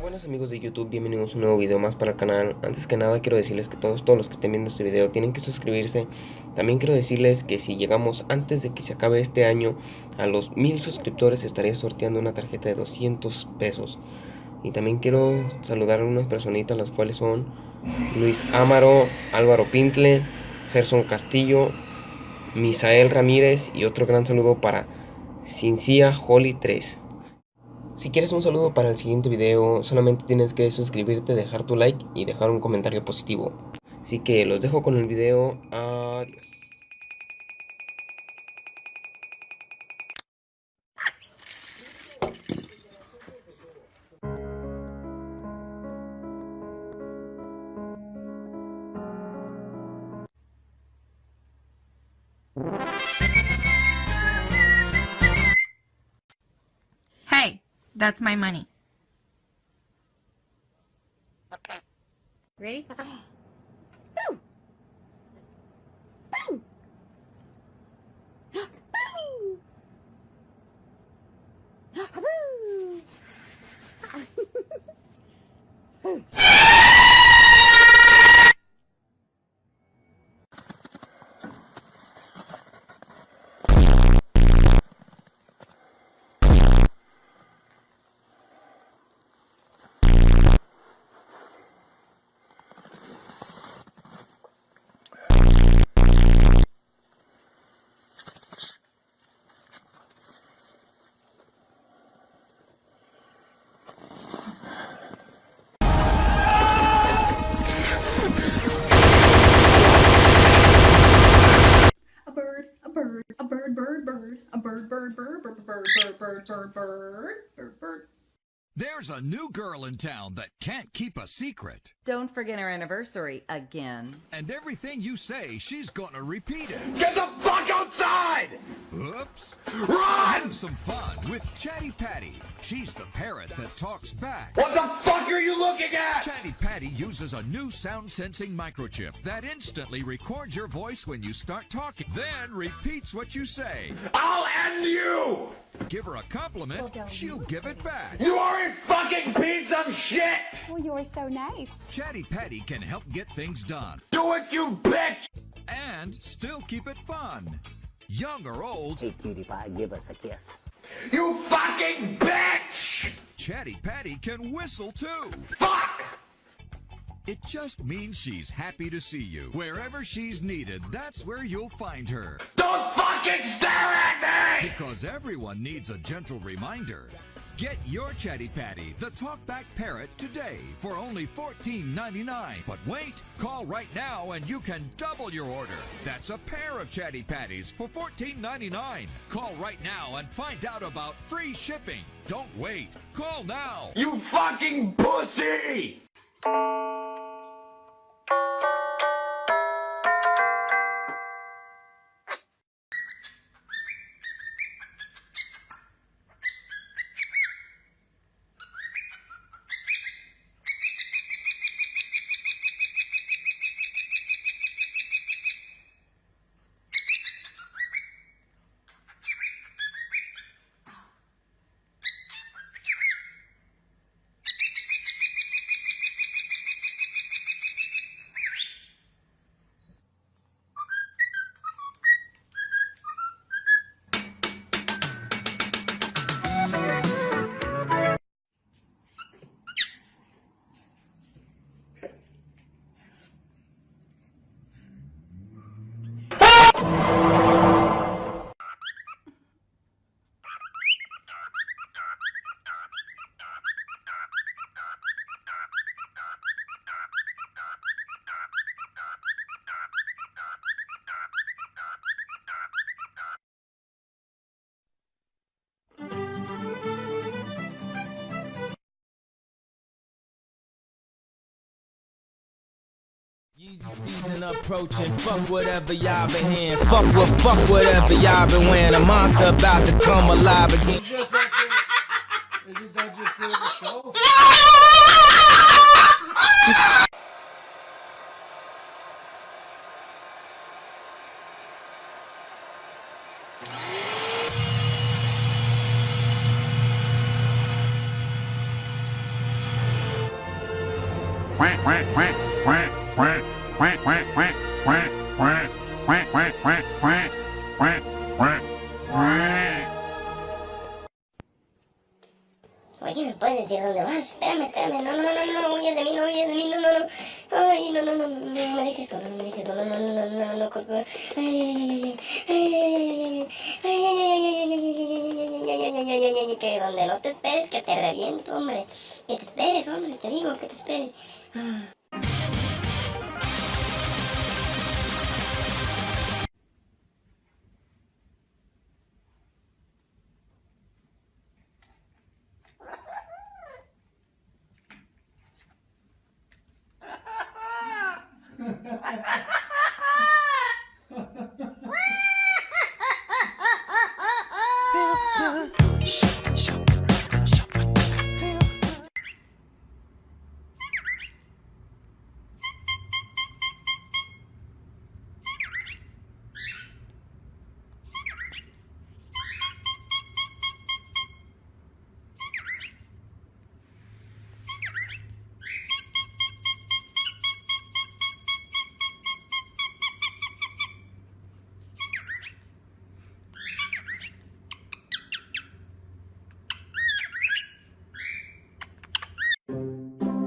Buenos amigos de YouTube, bienvenidos a un nuevo video más para el canal. Antes que nada quiero decirles que todos los que estén viendo este video tienen que suscribirse. También quiero decirles que si llegamos antes de que se acabe este año a los 1000 suscriptores, estaré sorteando una tarjeta de 200 pesos. Y también quiero saludar a unas personitas, las cuales son Luis Amaro, Álvaro Pintle, Gerson Castillo, Misael Ramírez, y otro gran saludo para Cincia Holly 3. Si quieres un saludo para el siguiente video, solamente tienes que suscribirte, dejar tu like y dejar un comentario positivo. Así que los dejo con el video. Adiós. Hey, that's my money. Okay. Ready? Boo! Boo! Boo! Bird. There's a new girl in town that can't keep a secret. Don't forget our anniversary again. And everything you say, she's gonna repeat it. Get the fuck outside! Oops. Run! Have some fun with Chatty Patty. She's the parrot that talks back. What the fuck are you looking at? Chatty Patty uses a new sound-sensing microchip that instantly records your voice when you start talking, then repeats what you say. I'll end you! Give her a compliment, she'll give it back. You are a fucking piece of shit! Oh, you're so nice. Chatty Patty can help get things done Do it, you bitch! and still keep it fun. Young or old, Hey, cutie pie, give us a kiss. You fucking bitch! Chatty Patty can whistle too. Fuck! It just means she's happy to see you. Wherever she's needed, that's where you'll find her. Don't fucking stare at me! Because everyone needs a gentle reminder. Get your Chatty Patty, the talkback parrot, today for only $14.99. But wait, call right now and you can double your order. That's a pair of Chatty Patties for $14.99. Call right now and find out about free shipping. Don't wait. Call now. You fucking pussy! Yeezy season approaching, fuck whatever y'all been hearing, fuck whatever y'all been wearing, a monster about to come alive again. Isn't that just the show? Oye, ¿me puedes decir dónde vas? Espérame, no huyes de mí, no, ay, no, me dejes solo, no, que donde no te esperes, que te reviento, hombre, que te esperes, hombre, te digo, que te esperes.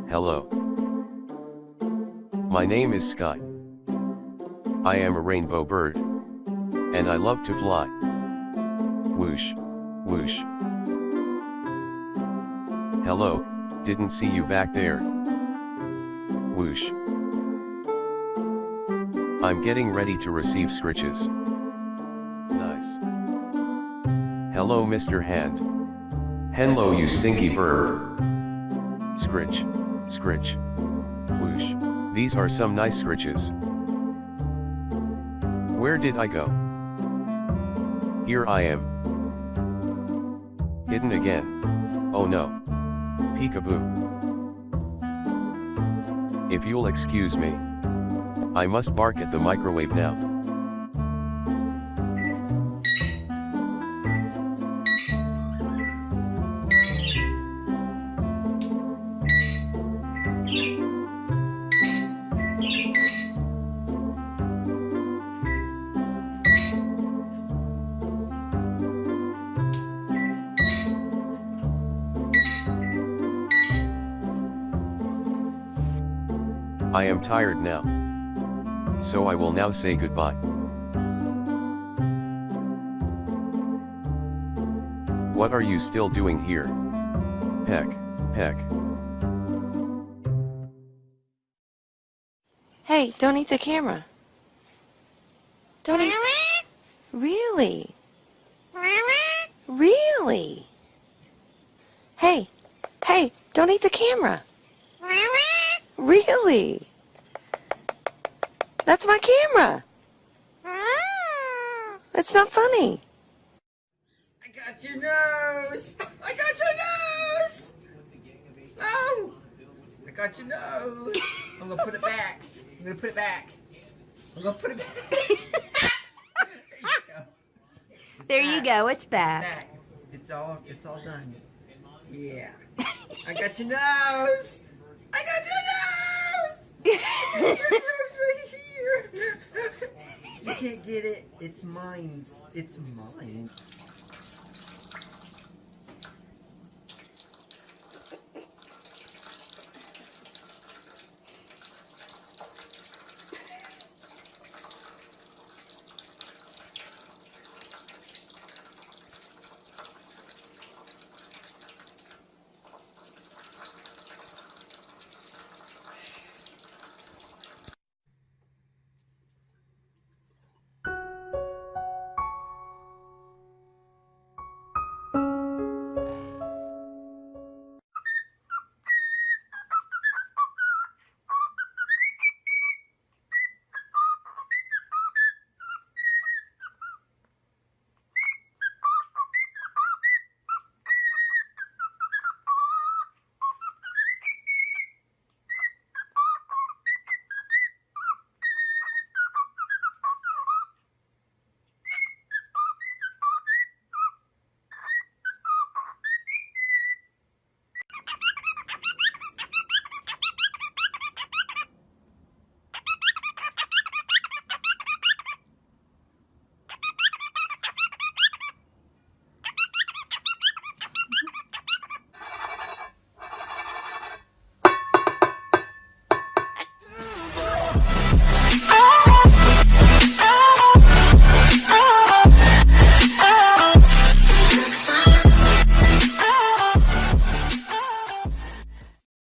Hello. My name is Sky. I am a rainbow bird. And I love to fly. Whoosh, whoosh. Hello, didn't see you back there. Whoosh. I'm getting ready to receive scritches. Nice. Hello Mr. Hand. Hello you stinky bird. Scritch, scritch. Whoosh. These are some nice scritches. Where did I go? Here I am. Hidden again. Oh no. Peekaboo. If you'll excuse me. I must bark at the microwave now. I am tired now. So I will now say goodbye. What are you still doing here? Peck, peck. Hey, don't eat the camera. Don't eat. Really? Really? Hey, don't eat the camera. Really? That's my camera. It's not funny. I got your nose. I got your nose. No. I got your nose. I'm gonna put it back. I'm gonna put it back. I'm gonna put it back. There you go. It's back. Back. It's all done. Yeah. I got your nose. I got your nose. I got your nose right here. You can't get it. It's mine. It's mine.